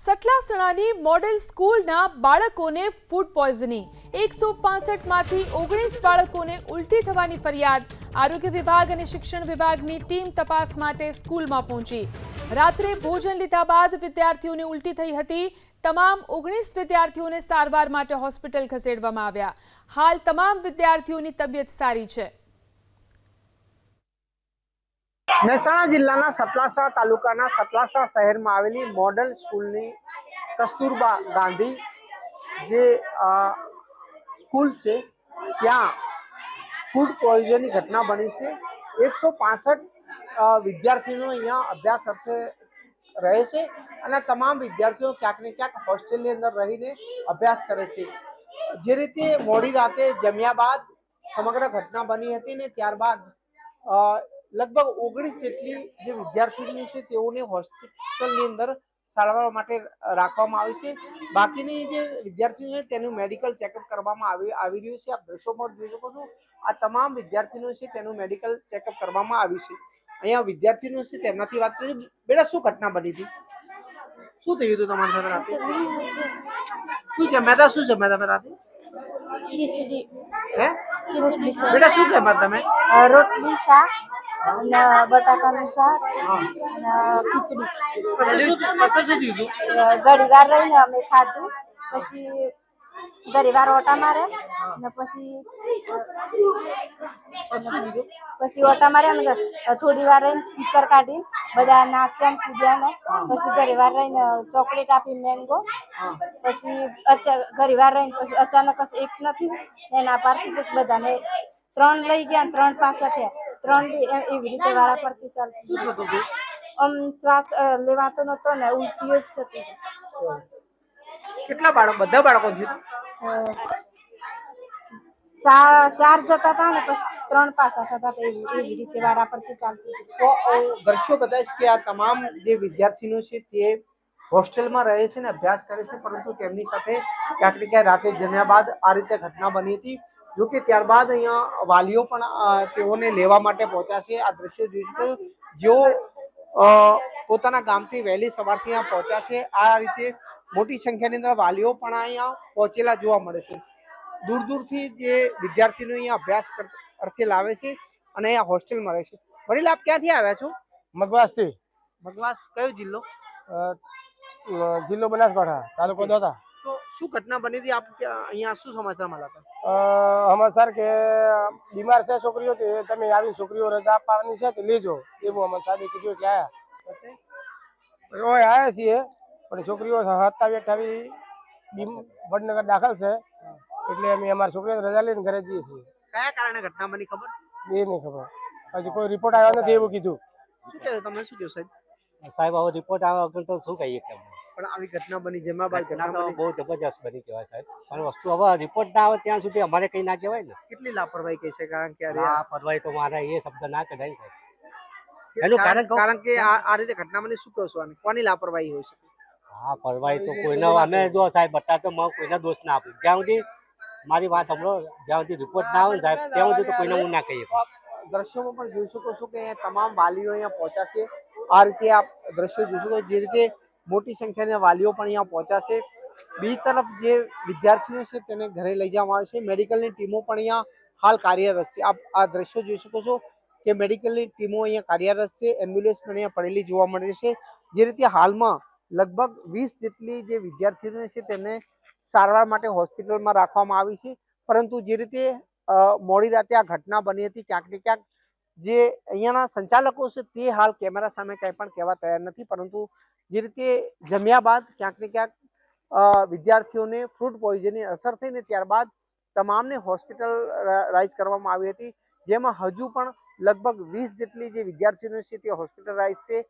સતલાસણાની model સ્કૂલના બાળકોને food poisoning 165 માંથી 19 બાળકોને ઉલટી થવાની ફરિયાદ। આરોગ્ય વિભાગ અને શિક્ષણ વિભાગની ટીમ તપાસ માટે સ્કૂલમાં પહોંચી। રાત્રે ભોજન લીધા બાદ વિદ્યાર્થીઓને ઉલટી થઈ હતી। તમામ 19 વિદ્યાર્થીઓને સારવાર માટે હોસ્પિટલ ખસેડવામાં આવ્યા। હાલ તમામ વિદ્યાર્થીઓની તબિયત સારી છે। મહેસાણા જિલ્લાના સતલાસણા તાલુકાના સતલાસણા શહેરમાં આવેલી મોડલ સ્કૂલની કસ્તુરબા ગાંધી જે સ્કૂલ છે ત્યાં ફૂડ પોઈઝનની ઘટના બની છે। 165 વિદ્યાર્થીઓ અહીંયા અભ્યાસ અર્થે રહે છે અને તમામ વિદ્યાર્થીઓ ક્યાંક ને ક્યાંક હોસ્ટેલની અંદર રહીને અભ્યાસ કરે છે। જે રીતે મોડી રાતે જમ્યા બાદ સમગ્ર ઘટના બની હતી ને ત્યારબાદ લગભગ 19 જેટલી જે વિદ્યાર્થીઓ છે તેઓને હોસ્પિટલની અંદર સારવાર માટે રાખવામાં આવી છે। બાકીની જે વિદ્યાર્થીઓ છે તેનું મેડિકલ ચેકઅપ કરવામાં આવી રહ્યું છે। આપ દ્રશ્યોમાં જોઈ શકો છો આ તમામ વિદ્યાર્થીઓ છે તેનું મેડિકલ ચેકઅપ કરવામાં આવ્યું છે। અહીંયા વિદ્યાર્થીઓ છે તેમનાથી વાત કરીએ। બેટા શું ઘટના બની હતી, શું થયું હતું તમારી સાથે રાતે? શું જમ્યા હતા રાતે? ખીચડી હે બેટા શું જમ્યા તમે? રોટલી શાક અને બટાકાનું શાક અને ખીચડી। પછી શું થયું? ઘડી વાર રહીને અમે ખાધું, પછી ઘડી વાર ઓટા મારે ને પછી ઓટા મારે અને થોડી વાર રહીને સ્પીકર કાઢી બધા નાચ્યા ને કૂદ્યા ને પછી ઘડી વાર રહીને ચોકલેટ આપી મેંગો, પછી ઘડી વાર રહીને પછી અચાનક એક નથી એના પરથી પછી બધાને 3 લઈ ગયા ને 3 પાછા થયા। 3 એવી રીતે વાળા પરથી ચાલતી શ્વાસ લેવાતો નતો ને ઉલટીઓ જ થતી હતી। કેટલા બાળકો? બધા બાળકો થયું? 4 જતા હતા ને પછી 3 પાછા થતા હતા। એવી રીતે વાળા પરથી ચાલતી હતી। તો દ્રશ્યો બતાવે છે કે આ તમામ જે વિદ્યાર્થીઓ છે તે હોસ્ટેલમાં રહે છે ને અભ્યાસ કરે છે, પરંતુ તેમની સાથે ક્યાંક ને ક્યાંક રાતે જમ્યા બાદ આ રીતે ઘટના બની હતી। જો કે ત્યારબાદ અહીંયા વાલીઓ પણ તેઓને લેવા માટે પહોંચ્યા છે। આ દ્રશ્યો જોઈ શકો જેઓ પોતાના ગામથી વહેલી સવારથી અહીંયા પહોંચ્યા છે। આ રીતે મોટી સંખ્યાની અંદર વાલીઓ પણ અહીંયા પહોંચેલા જોવા મળે છે। દૂર દૂરથી જે વિદ્યાર્થીઓ અહીંયા અભ્યાસ અર્થે લાવે છે અને અહીંયા હોસ્ટેલમાં રહે છે। વડીલ, આપ ક્યાંથી આવ્યા છો? મગવાસથી। મગવાસ કયો જિલ્લો? જિલ્લો બનાસકાંઠા, તાલુકો દાતા। તો શું ઘટના બની હતી? આપ અહીંયા શું સમાચાર મળ્યા હતા? અમારે કે બીમાર છે છોકરીઓ, તમે આવી છોકરીઓ રજા આપવાની છે તો લેજો એવું અમારે સાહેબે કીધું એટલે આવ્યા છીએ। પણ છોકરીઓ 27-28 વડનગર દાખલ છે એટલે અમે અમારી છોકરીઓ રજા લઈને ઘરે જઈએ છીએ। કયા કારણે ઘટના બની ખબર છે? એ નહીં ખબર, હજી કોઈ રિપોર્ટ આવ્યો નથી એવું કીધું। શું કહ્યું તમે? શું કહ્યું સાહેબ? સાહેબ હવે રિપોર્ટ આવે વગર તો શું કહીએ કે પણ આવી ઘટના બની જેમાં બાદ ઘટના તો બહુ જબરજસ્ત બની કહેવાય સાહેબ। પણ વસ્તુ હવે રિપોર્ટ ના આવે ત્યાં સુધી અમારે કઈ ના કહેવાય ને। કેટલી લાપરવાહી કહી છે? કારણ કે આ પરવાઈ તો મારા એ શબ્દ ના કઢાય સાહેબ। એનું કારણ કે આ રીતે ઘટના બની, શું કહો છો? કોની લાપરવાહી હોય શકે? હા, પરવાઈ તો કોઈનો અમે જો સાહેબ બતાવતો હું કોઈને દોષ ના આપું। જ્યાં સુધી મારી વાત સાંભળો, જ્યાં સુધી રિપોર્ટ ના આવે ને સાહેબ ત્યાં સુધી તો કોઈને હું ના કહીએ। દ્રશ્યોમાં પણ જોઈ શકો છો કે તમામ વાલીઓ અહીંયા પહોંચ્યા છે। આ રીતે આપ દ્રશ્યો જોઈ શકો જે રીતે મોટી સંખ્યાના વાલીઓ પણ અહીંયા પહોંચ્યા છે। બીજી તરફ જે વિદ્યાર્થીઓ છે તેને ઘરે લઈ જવામાં આવે છે। મેડિકલની ટીમો પણ અહીંયા હાલ કાર્યરત છે। આપ આ દ્રશ્યો જોઈ શકો છો કે મેડિકલની ટીમો અહીંયા કાર્યરત છે। એમ્બ્યુલન્સ પણ અહીંયા પડેલી જોવા મળે છે। જે રીતે હાલમાં લગભગ 20 જેટલી જે વિદ્યાર્થીઓ છે તેને સારવાર માટે હોસ્પિટલમાં રાખવામાં આવી છે। પરંતુ જે રીતે મોડી રાતે આ ઘટના બની હતી, ક્યાંક ને ક્યાંક જે અહીંયાના સંચાલકો છે તે હાલ કેમેરા સામે કંઈ પણ કહેવા તૈયાર નથી। પરંતુ જે રીતે જમ્યા બાદ ક્યાંક ને ક્યાંક વિદ્યાર્થીઓને ફૂડ પોઈઝનની અસર થઈને ત્યારબાદ તમામને હોસ્પિટલાઇઝ કરવામાં આવી હતી, જેમાં હજુ પણ લગભગ 20 જેટલી જે વિદ્યાર્થીઓ છે તે હોસ્પિટલાઇઝ છે।